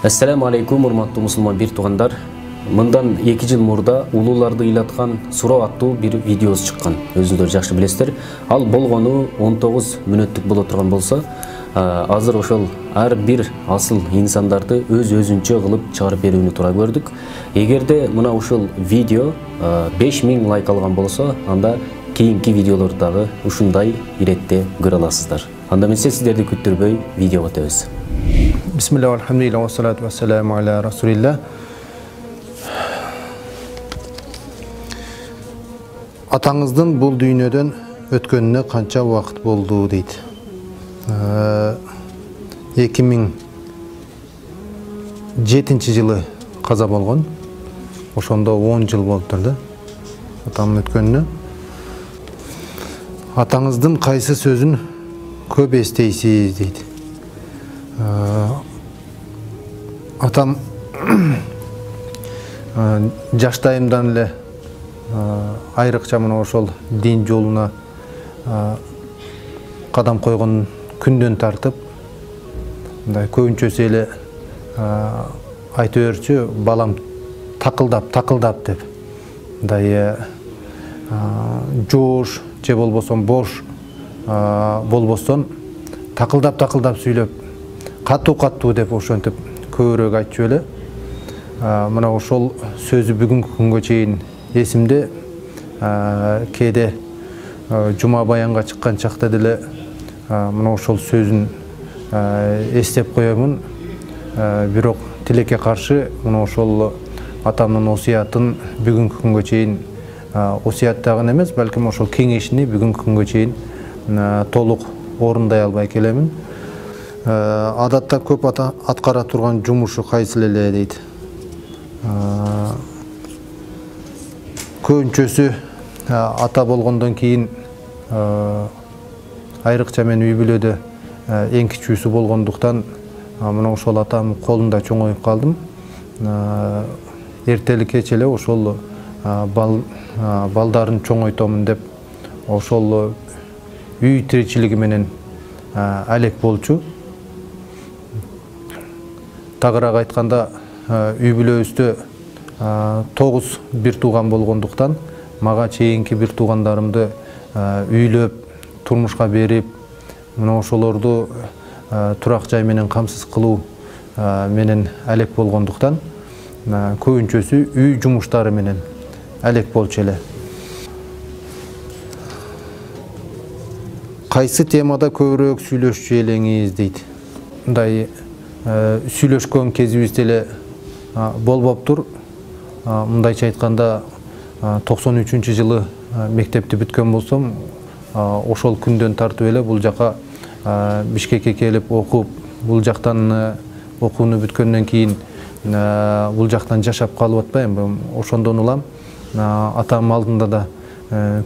Assalamu alaikum, урматтуу мусулман бир туугандар. Мындан 2 жыл мурда улууларды ыйлаткан суроо аттуу бир видеосы чыккан. Өзүңөр жакшы билесиздер. Ал болгону 19 мүнөттүк боло турган болсо, азыр ошол ар бир асыл инсандарды өз-өзүнчө кылып чыгарып берүүнү туура көрдүк. Эгерде мына ушул видео 5000 лайк алган болсо, анда кийинки видеолорду дагы ушундай иретте көрө аласыздар. Анда эмесе сиздерди күттүрбөй видеого өтөбүз. Bismillah, alhamdulillah, wa salatu wa salamu ala rasulillah. Атаңыздың бұл дүйнөдөн өткөнүнө канча убакыт болду дейт. 2007 жылы каза болгон. Ошондо 10 жыл болуптур да. Атамдын өткөнүнө. Атаңыздын кайсы сөзүн көп эстейсиз дейт. Атам жаштайымдан эле айрыкча мына ошол дин жолуна кадам койгон күндөн тартып, мындай көбүнчөсү эле айтып берчү, балам такылдап деп. Мындай жоош же болбосо бош болбостон такылдап сүйлөп, каттуу деп ошентип көбүрөөк айтчу эле. Мына ошол сөзү бүгүнкү күнгө чейин эсимде. Кээде жума баянга чыккан чакта деле мына ошол сөзүн эстеп коёмун. Бирок тилекке каршы мына ошол атамдын осуятын бүгүнкү күнгө чейин осуяттагын эмес, балким ошол кеңешини бүгүнкү күнгө чейин толук орундай албай келемин. Адатта көп аткара турган жумушу кайсы эле дейт. Көбүнчөсү ата болгондон кийин айрыкча мен үй бүлөдө эң кичүүсү болгондуктан мына ошол атамдын колунда чоңоюп калдым. Эртели кеч эле ошол балдарын чоңойтомун деп ошол үй тиричилиги менен алек болчу. Тагыраак айтканда, үй бүлөбүздө 9 бир тууган болгондуктан мага чейинки бир туугандарымды үйлөп, турмушка берип, мына ошолорду турак жай менен камсыз кылуу менен алек болгондуктан көбүнчөсү үй жумуштары менен алек болчу эле. Кайсы темада көбүрөөк сүйлөшчү элеңиз дейт. Мындай сүйлөшкөн кезибиз деле болбоптур. Мындайча айтканда 93-жылы мектепти бүткөн болсом, ошол күндөн тартып эле бул жака Бишкекке келип окуп, бул жактан окууну бүткөндөн кийин бул жактан жашап калып атпайм. Ошондон улам атам алдында да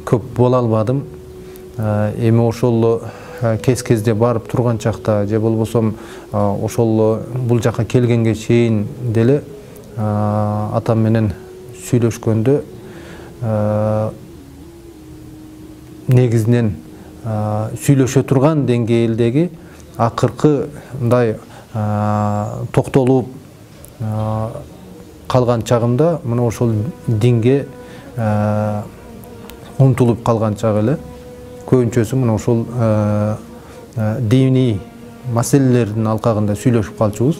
көп боло албадым. Эми ошол кезде барып турган чакта же болбосом ошол бул жака келгенге чейин деле атам менен сүйлөшкөндө негизинен сүйлөшө турган деңгээлдеги акыркы мындай токтолуп калган чагымда мына ошол динге умтулуп калган чак эле. Көбүнчөсү мына ошол диний маселелердин алкагында сүйлөшүп калчубуз.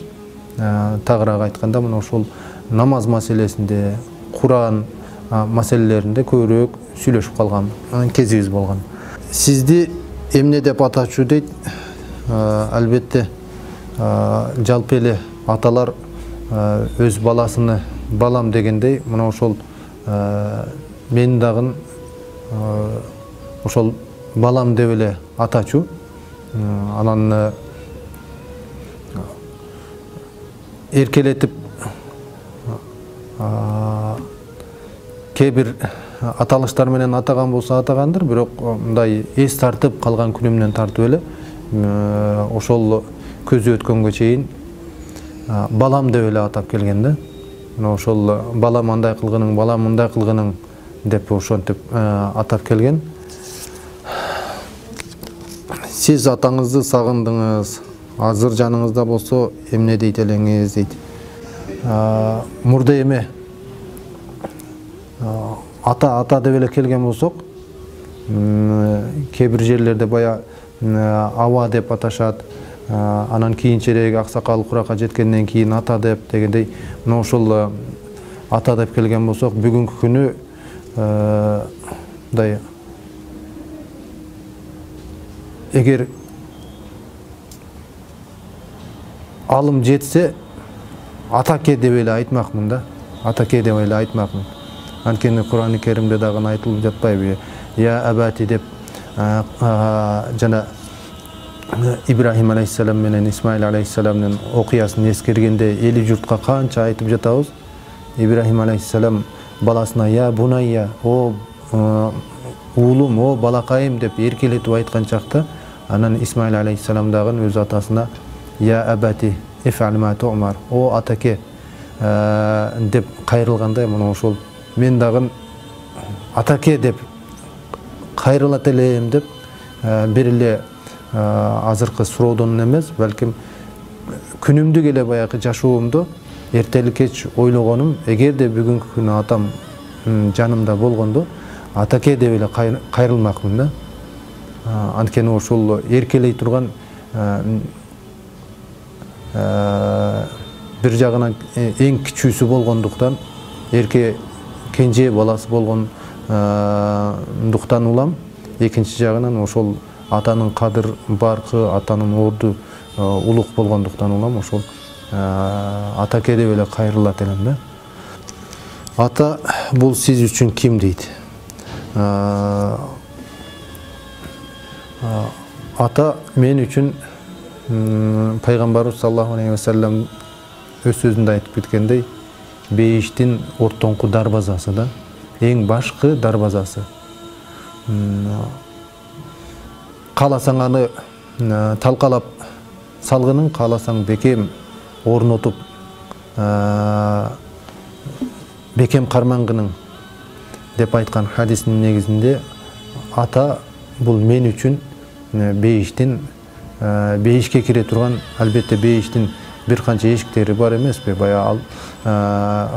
Тагыраак айтканда мына ошол намаз маселесинде, Куран маселелеринде көбүрөөк сүйлөшүп калган кезибиз болгон. Сизди эмне деп атачу дейт? Албетте жалпы эле аталар өз баласыны балам дегендей, мына ошол мен дагы ошол балам деп эле атачу. Анан эркелетип кээ бир аталыштар менен атаган болсо атагандыр, бирок мындай эс тартып калган күнүмдөн тартып эле ошол көзү өткөнгө чейин балам деп эле атап келген да. Мына ошол балам андай кылгының, балам мындай кылгының деп ошентип атап келген. Сиз атаңызды сагындыңыз, азыр жаныңызда болсо эмне дейт элеңиз дейт. мурда эме ата деп эле келген болсок, кээ бир жерлерде бая аба деп аташат, анан кийинчерээк аксакал куракка жеткенден кийин ата деп дегендей, мына ошол ата деп келген болсок, бүгүнкү күнү мындай эгер алым жетсе атаке деп эле айтмакмын да, атаке деп эле айтмакмын. Анткени Кур'ан-ы Керимде дагы айтылып жатпайбы, я абати деп жана Ибрахим алейхиссалам менен Исмаил алейхиссаламдын окуясын эскергенде эли журтка канча айтып жатабыз. Ибрахим алейхиссалам баласына я бунайя, о уулум, о балакайым деп эркелетип айткан чакта, анан Исмаил алейхиссалам дагы өз атасына я абати иф'ал ма ту'мар, о атаке деп кайрылгандай, мына ошол мен дагы атаке деп кайрылат элем деп бир эле азыркы суроодон эмес, балким күнүмдүк эле баягы жашоомдо эртелик кеч ойлогонум, эгерде бүгүнкү күнү атам жанымда болгондо атаке деп эле кайрылмакмын да. Анткени ошол эркелей турган бир жагынан эң кичүүсү болгондуктан, эрке кенже баласы болгондуктан улам, экинчи жагынан ошол атанын кадыр баркы, атанын орду улук болгондуктан улам, ошол атаке деп эле кайрылат элем да. Ата бул сиз үчүн ким дейт? Ата мен үчүн пайгамбарыбыз саллаллаху алейхи ва саллям өз сөзүндө айтып кеткендей, бейиштин ортоңку дарбазасы да, эң башкы дарбазасы. Кааласаң аны талкалап салгынын, кааласаң бекем орнотуп бекем кармангынын деп айткан хадистин негизинде, ата бул мен үчүн бейиштин бейишке кире турган, албетте бейиштин бир канча эшиктери бар эмеспи? Бая ал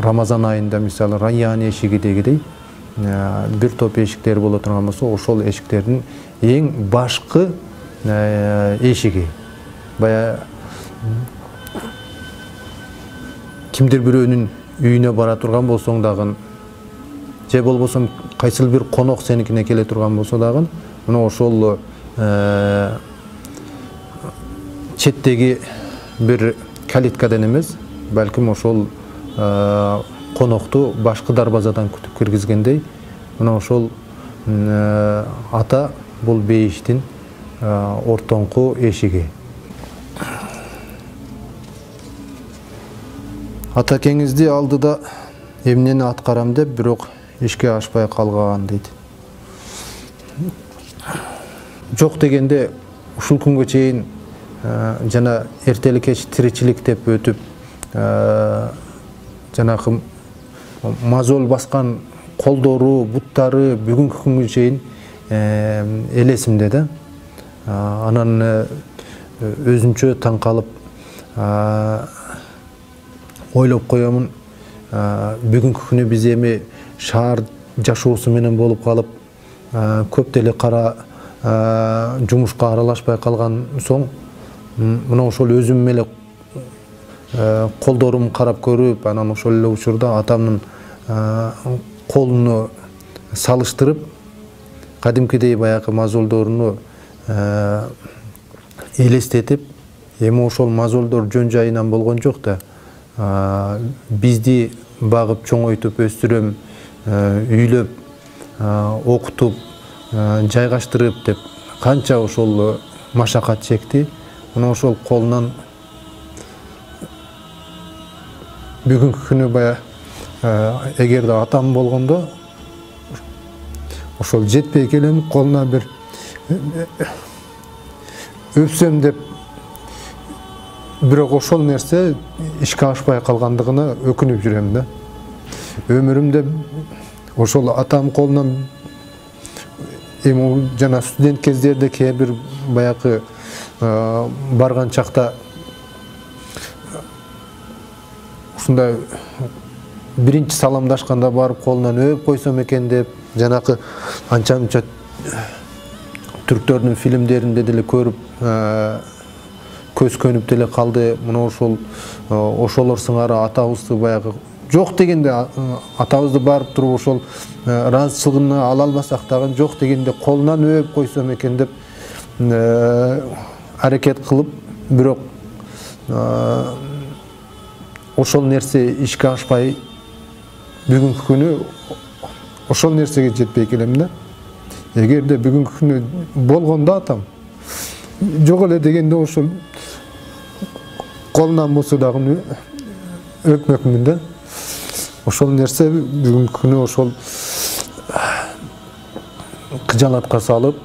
Рамазан айында мисалы Райян эшиги дегидей бир топ эшиктери боло турган болсо, ошол эшиктердин эң башкы эшиги. Бая кимдир бирөөнүн үйүнө бара турган болсоң дагы, же болбосо кайсыл бир конок сеникине келе турган болсо дагы, мына ошол четтеги бир калиткадан эмес, балким ошол конокту башкы дарбазадан күтүп киргизгендей, мына ошол ата бул бейиштин ортоңку эшиги. Атакеңизди алдыда эмнени аткарам деп, бирок ишке ашпай калган дейт. Жок дегенде ушул күнгө чейин жана эртелик кеч тиричилик деп өтүп, жанагы мазол баскан колдору, буттары бүгүнкү күнгө чейин элесимде да. Анан өзүнчө таң калып ойлоп коёмун, бүгүнкү күнү биз эми шаар жашоосу менен болуп калып, көп деле кара жумушка аралашпай калган соң, мына ошол өзүм эле колдорум карап көрүп, анан ошол эле учурда атамдын колуну салыштырып, кадимкидей баягы мазолдоруну элестетип, эми ошол мазолдор жөн жайынан болгон жок да. Бизди багып, чоңойтуп, өстүрөм, үйлөп, окутуп, жайгаштырып деп канча ошол машакат чекти. Мына ошол колунан бүгүнкү күнү бая эгерде атам болгондо ошол жетпей келем, колуна бир өпсөм деп, бирок ошол нерсе ишке ашпай калгандыгына өкүнүп жүрөм да. Өмүрүмдө ошол атам колунан эми жана студент кездерде кээ бир баягы барган чакта ушундай биринчи саламдашканда барып колунан өп койсом экен деп, жанакы анча мынча түрктөрдүн фильмдеринде деле көрүп көз көнүп деле калды. Мына ошолор сыңары атабызды баягы жок дегенде атабызды барып туруп ошол ыраазычылыгын ала албасак дагы жок дегенде колунан өп койсом экен деп аракет кылып, бирок ошол нерсе ишке ашпай бүгүнкү күнү ошол нерсеге жетпей келем да. Эгерде бүгүнкү күнү болгондо атам жок эле дегенде ошол колунан болсо дагы өпмөкмүн да. Ошол нерсе бүгүнкү күнү ошол кыжалатка салып,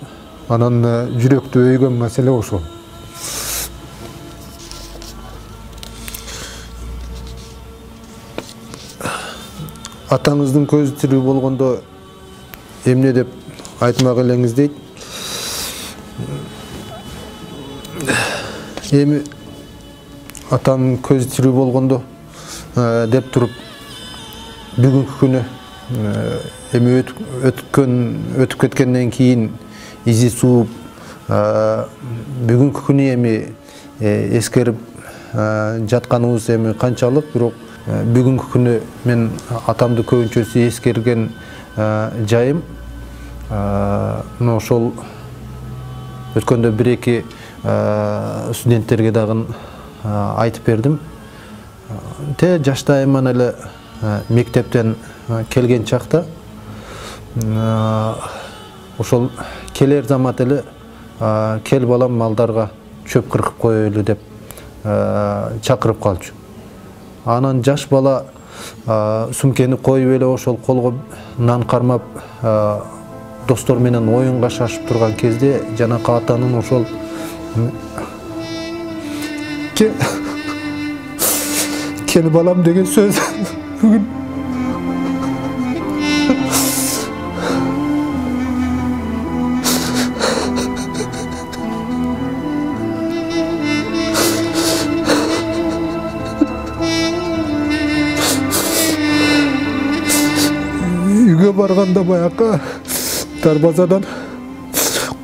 анан жүрөктү өйгөн маселе ошол. Атаңыздын көзү тирүү болгондо эмне деп айтмак элеңиз дейт. Эми атам көзү тирүү болгондо деп туруп бүгүнкү күнү эми өтүп кеткенден кийин изи сууп бүгүнкү күнү эми эскерип жатканыбыз эми канчалык, бирок бүгүнкү күнү мен атамды көбүнчөсү эскерген жайым ошол өткөндө бир-эки студенттерге дагы айтып бердим. Жаштайыман эле мектептен келген чакта ошол келер замат эле кел балам малдарга чөп кыркып коелу деп чакырып калчу. Анан жаш бала сумкени коюп эле ошол колго нан кармап достор менен оюнга шашып турган кезде жанакы атанын ошол кел балам деген сөз бүгүн үйгө барганда баякы дарбазадан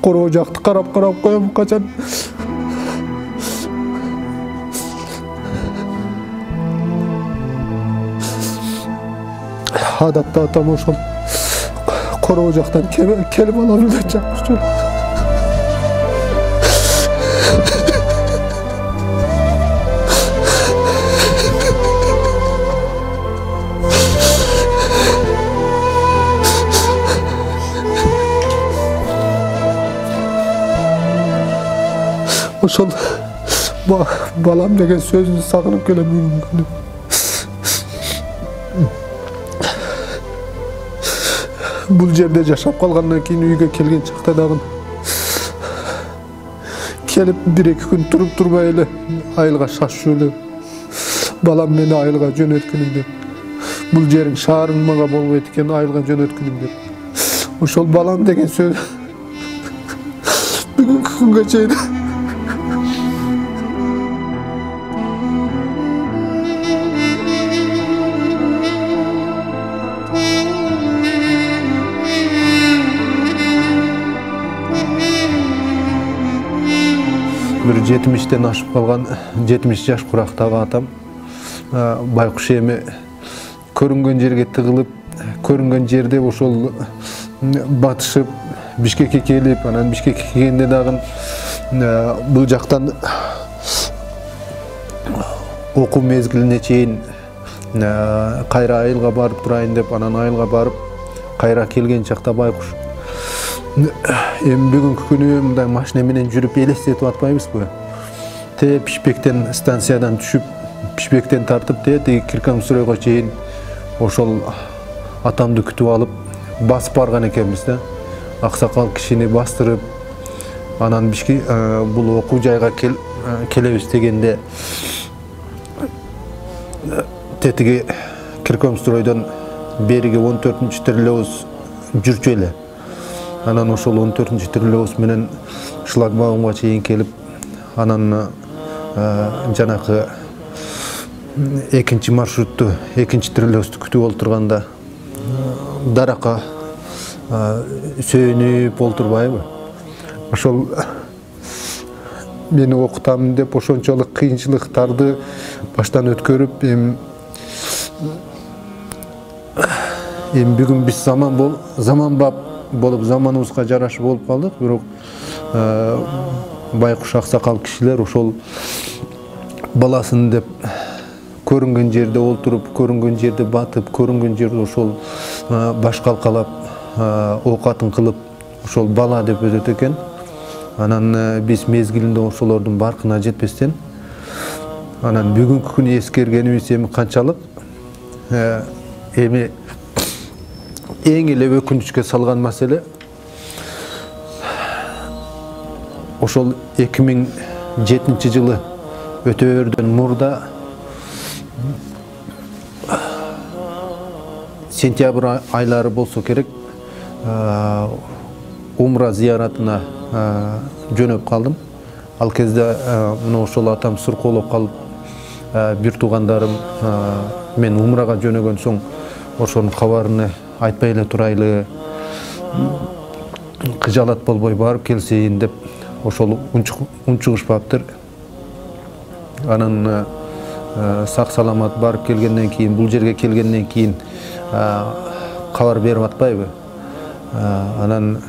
короо жакты карап коем, качан адатта атам ошол короо жактан келип алам деп чакырчу. Ошол балам деген сөзүн сагынып келем бүгүнкү күнү. Бул жерде жашап калгандан кийин үйгө келген чакта дагы келип бир-эки күн туруп турбай эле айылга шашчу эле. Балам мени айылга жөнөткүнүм деп. Бул жериң шаарың мага болбойт экен, айылга жөнөткүнүм деп. Ошол балам деген сөз бүгүнкү күнгө чейин bir 70'ten aşıp kalgan 70 yaş kuraqtagı atam baykuş emi көрүнгөн жерге тыгылып, көрүнгөн жерде ошол батышып Бишкекке келип, анан Бишкекке келгенде дагы бул жактан окуу мезгилине чейин кайра айылга барып турайын деп, анан айылга барып кайра келген чакта байкуш эми бүгүнкү күнү мындай машина менен жүрүп элестетип атпайбызбы? Пишпектен станциядан түшүп, Пишпектен тартып тиги Киркамсуройго чейин ошол атамды күтүп алып басып барган экенбиз да. Аксакал кишини бастырып, анан бул окуу жайга келебиз дегенде тетиги Киркамсуройдон бериги 14-трилебуз жүрчү эле. Анан ошол 14-трилебуз менен шлагбаумга чейин келип, анан жанакы экинчи маршрутту, экинчи тирелөстү күтүп олтурганда даракка сөйүнүп олтурбайбы? Ошол мени окутамын деп ошончолук кыйынчылыктарды баштан өткөрүп, эми бүгүн биз заманбап болуп, заманыбызга жараша болуп калдык, бирок байкуш аксакал кишилер ошол баласын деп көрүнгөн жерде олтуруп, көрүнгөн жерде батып, көрүнгөн жерде ошол баш калкалап, оокатын кылып, ошол бала деп өтөт экен. Анан биз мезгилинде ошолордун баркына жетпестен, анан бүгүнкү күнү эскергенибиз эми канчалык, эми эң эле өкүнүчкө салган маселе ошол 2007 жылы өтөөрдөн мурда сентябрь айлары болсо керек, умра зияратына жөнөп калдым. Ал кезде мына ошол атам суркоолоп калып, бир туугандарым мен умрага жөнөгөн соң ошонун кабарын айтпай эле турайлы, кыжалат болбой барып келсейин деп ошол унчугушпаптыр. Анан сак саламат барып келгенден кийин, бул жерге келгенден кийин кабар берип атпайбы? Анан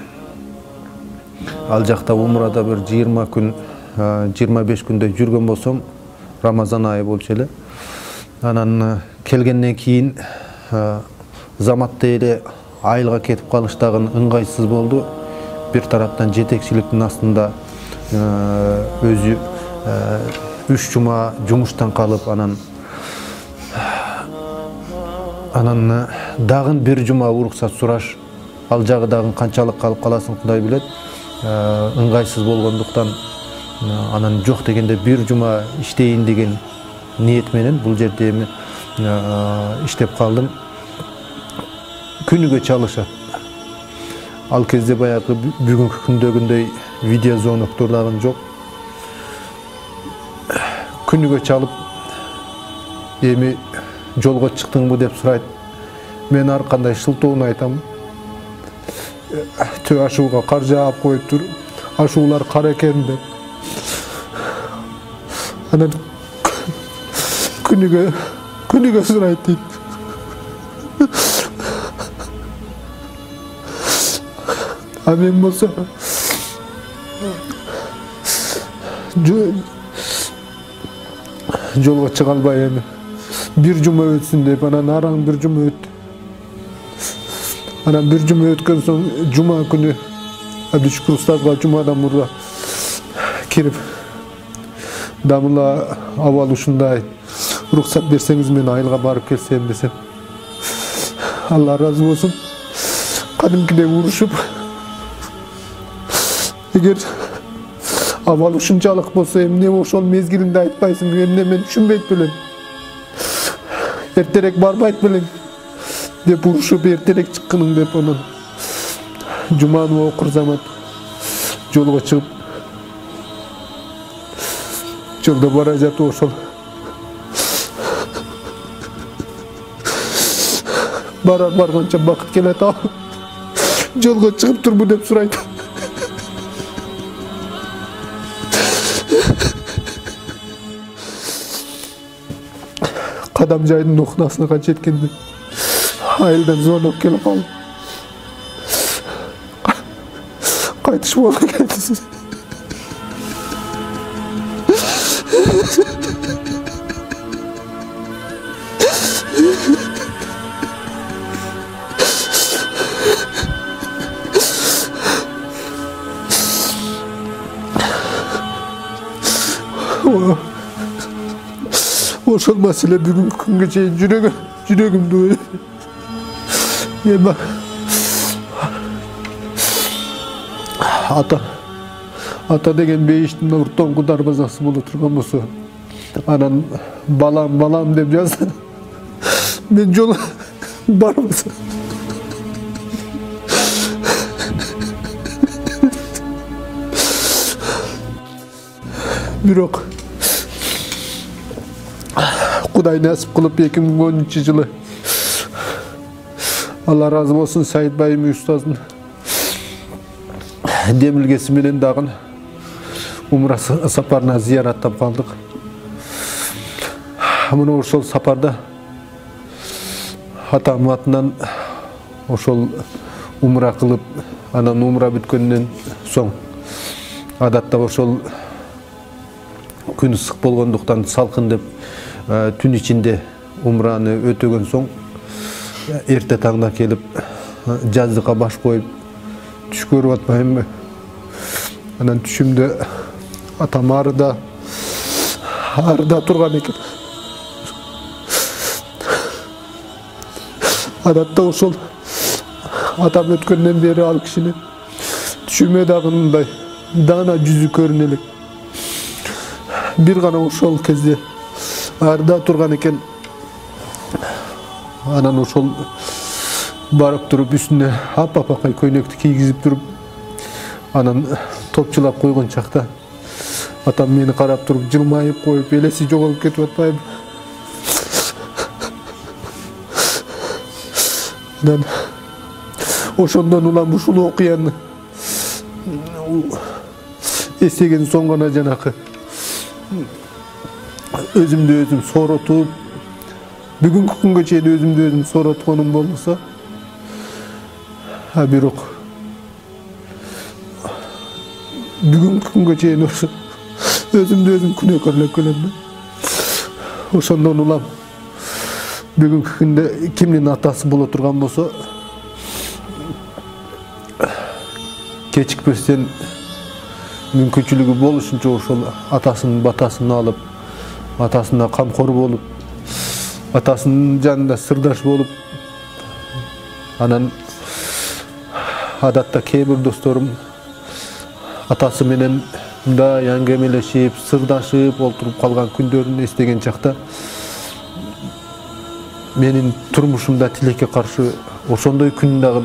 ал жакта умрада бир 20 күн, 25 күндөй жүргөн болсом, Рамазан айы болчу эле. Анан келгенден кийин заматта эле айылга кетип калыш дагы ыңгайсыз болду. Бир тараптан жетекчиликтин астында өзү 3 жума жумуштан калып, анан дагы бир жума уруксат сураш, ал жагы дагы канчалык калып каласын Кудай билет. Ыңгайсыз болгондуктан анан жок дегенде бир жума иштейин деген ниет менен бул жерде эми иштеп калдым. Күнүгө чалышат. Ал кезде баягы бүгүнкү күндөгүндөй видео звоноктор дагы жок. Күнүгө чалып, эми жолго чыктыңбы деп сурайт. Мен ар кандай шылтоону айтам. Төө ашууга кар жаап коюптур, ашуулар кар экен деп. Анан күнүгө сурайт дейт. А мен болсо жолго чыга албай эми бир жума өтсүн деп, анан араң бир жума өттү. Анан бир жума өткөн соң жума күнү Абдушкур устазга жумадан мурда кирип, дамыла абал ушундай, уруксат берсеңиз мен айылга барып келсем десем, Алла разы болсун, кадимкидей урушуп, эгер абал ушунчалык болсо эмне ошол мезгилинде айтпайсың, эмне мен түшүнбөйт белем, эртерээк барбайт белең деп урушуп, эртерээк чыккының деп, анан жуманы окур замат жолго чыгып, жолдо бара жатып ошол барганча бакыт келет, жолго чыгып турбу деп сурайт. Кадам жайдын окнасына канча жеткенде айылдан звонок келип калды. Кайтыш болуп кетти. Ошол маселе бүгүнкү күнгө чейин жүрөгүмдү эми ата деген бейиштин уртоңку дарбазасы боло турган болсо, анан балам деп жазса, мен жол барбасам. Бирок Құдай нәсіп қылып 2013 жылы Allah razı olsun Said Bayım Üstaz'ın demilgesi менен дагы умра сапарына зияраттап калдык. Мына ошол сапарда атам атынан ошол умра кылып, анан умра бүткөндөн соң адатта ошол күн ысык болгондуктан салкын деп түн ичинде умраны өтөгөн соң эрте таңда келип жаздыкка баш коюп түш көрүп атпаймынбы. Анан түшүмдө атам арыда турган экен. Адатта ошол атам өткөндөн бери ал кишини түшүмө дагы мындай даана жүзү көрүнө элек. Бир гана ошол кезде арыда турган экен. Анан ошол барып туруп үстүнө аппакай көйнөктү кийгизип туруп, анан топчулап койгон чакта атам мени карап туруп жылмайып коюп, элеси жоголуп кетип атпайбы. Анан ошондон улам ушул окуяны эстеген соң гана жанакы өзүмдү өзүм сооротуп, бүгүнкү күнгө чейин өзүмдү өзүм сооротконум болмосо, бирок бүгүнкү күнгө чейин өзүмдү өзүм күнөөкөрлөп келем. Ошондон улам бүгүнкү күндө кимдин атасы боло турган болсо, кечикпестен мүмкүнчүлүгү болушунча ошол атасынын батасын алып, атасына камкор болуп, атасынын жанында сырдаш болуп, анан адатта кээ бир досторум атасы менен мындай аңгемелешип, сырдашып олтуруп калган күндөрүн эстеген чакта менин турмушумда тилекке каршы ошондой күн дагы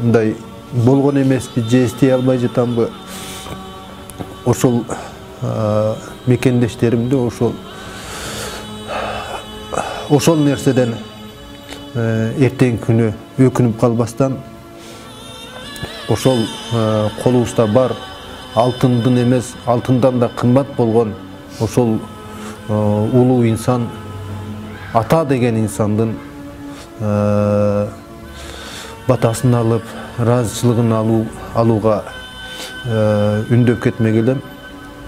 мындай болгон эмеспи, же эстей албай жатамбы. Ошол мекендештеримди ошол нерседен эртең күнү өкүнүп калбастан, ошол колубузда бар алтындын эмес, алтындан да кымбат болгон ошол улуу инсан, ата деген инсандын батасын алып, ыраазычылыгын алууга үндөп кетмек элем.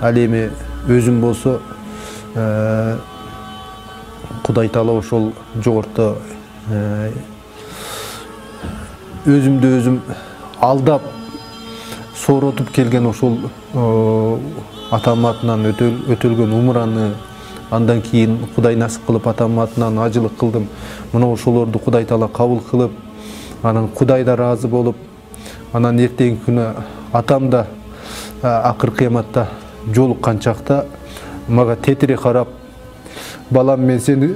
Ал эми өзүм болсо Кудай Таала ошол жогорто өзүмдү өзүм алдап сооротуп келген ошол атам атынан өтөлгөн умраны, андан кийин Кудай насип кылып атам атынан ажылык кылдым. Мына ошолорду Кудай Таала кабыл кылып, анан Кудай да ыраазы болуп, анан эртең күнү атам да акыр кыяматта жолуккан чакта мага тетире карап, балам, мен сени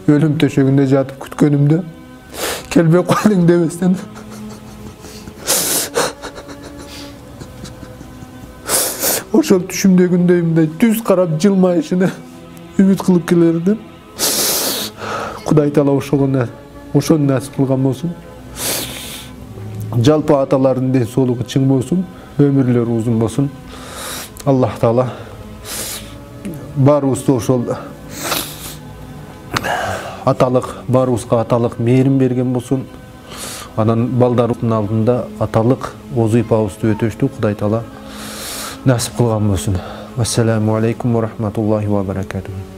өлүм төшөгүндө жатып күткөнүмдө келбей калдың дебестен ошол түшүмдөгүндөй мындай түз карап жылмайышына үмүт кылып келердим. Кудай Таала ошону насип кылган болсун. Жалпы аталардын ден соолугу чың болсун, өмүрлөрү узун болсун. Аллах Таала баарыбызды ошол аталык, баарыбызга аталык мээрин берген болсун. Анан балдарыбыздын алдында аталык озуйпабызды өтөштү Кудай Таала насип кылган болсун. Ассаламу алейкум ва рахматуллахи ва баракатуху.